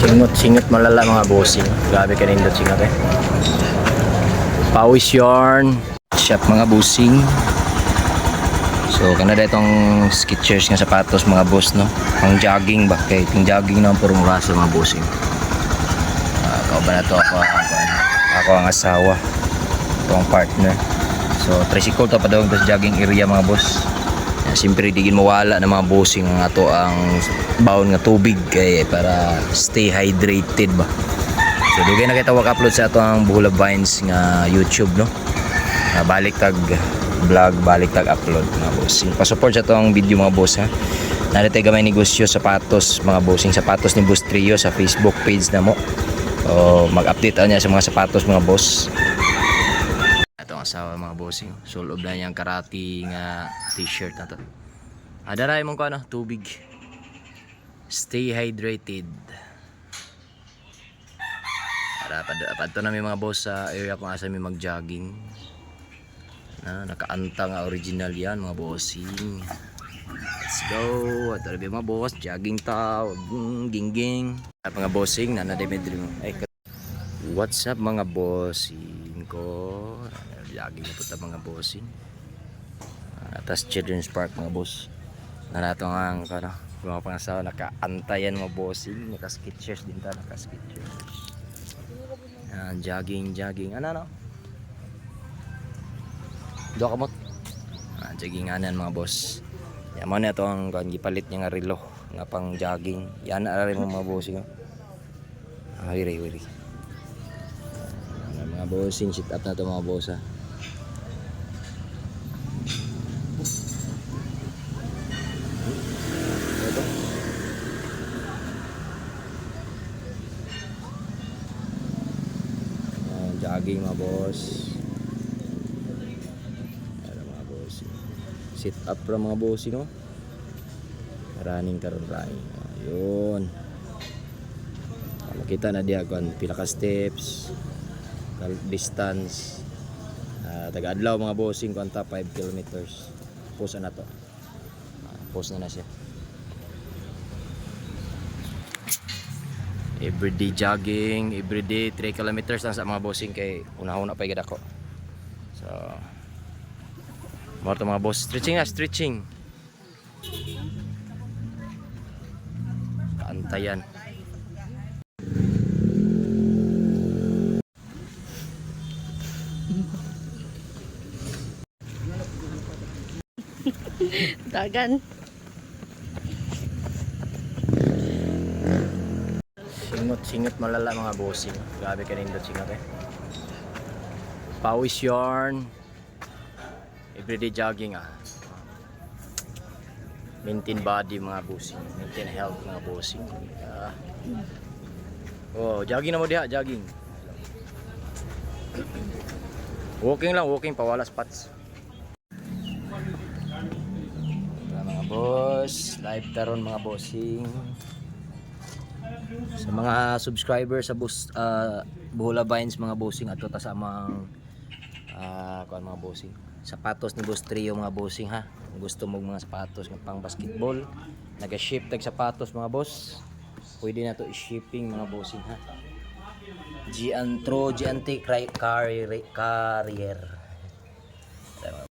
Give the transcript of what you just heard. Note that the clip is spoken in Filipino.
Singot malala mga bossing. Grabe ka nindot singot eh. Pawis yarn shop mga bossing. So kanada itong Skechers nga sapatos mga boss no. Pang jogging ba kay pang jogging na purong raso mga bossing. Kauban na to ako ang asawa. Ito ang partner. So tricycle to pa daw sa jogging area mga boss. Siyempre di mawala ng mga bossing ang ato ang baon nga tubig kay para stay hydrated ba. So dugay na kita wag-upload sa ato ang Buhula Vines nga YouTube no. Balik tag vlog, balik tag upload mga bossing. Pa-support sa ato ang video mga boss ha. Narito gamay negosyo sapatos mga bossing, sapatos ni Boss Trio sa Facebook page na mo. So mag-update niya sa mga sapatos mga boss. Itong asawa mga bossing, sulob na niyang karate nga t-shirt na to. Adaray mong ko ano, tubig. Stay hydrated. Para to na may mga boss sa area kung asa may mag-jogging. Nakaanta nga original yan mga bossing. Let's go. Ito na mga boss, jogging tao, ging. Mga bossing, nanadimidri mo. What's up mga bossing ko? Jogging na po ito mga bossing. Atas Children's Park mga boss. Naratong ang mga pangasawa nakaantayan mga bossing. Naka-Skechers din ta, naka-Skechers. Jogging. Ano? Do kamot. Jogging anan mga boss. Yan mo na ito ang gipalit niya nga relo nga pang jogging. Yan na rin mga bossing. Wiri. Mga bossing, sit up na ito mga boss ha. Jogging mga boss. Ayan mga boss. Sit up ra mga boss no. Running. Ayun. Makita na diya kon pila ka steps, distance. Taga-adlaw mga bossing konta 5 kilometers. Post na to. Post na siya. Everyday jogging, everyday 3 kilometers lang sa mga bossing kay una-una pa igad ako. So mga mga boss, stretching. Kaantayan. Dagan. Singot malala mga bossing. Grabe ka nindot singot eh. Pawis yarn. Everyday jogging Maintain body mga bossing. Maintain health mga bossing. Jogging na mo diha, jogging. Walking pawala spots. Mga boss, live taron mga bossing. Sa mga subscriber sa Buhula Vines mga bossing ato ta sa amang mga bossing. Sapatos ni Boss Trio mga bossing ha. Kung gusto mo mga sapatos ng pang basketball, naga-ship tag sapatos mga boss. Pwede na to i-shipping mga bossing ha. Giantro, Giante Carrier.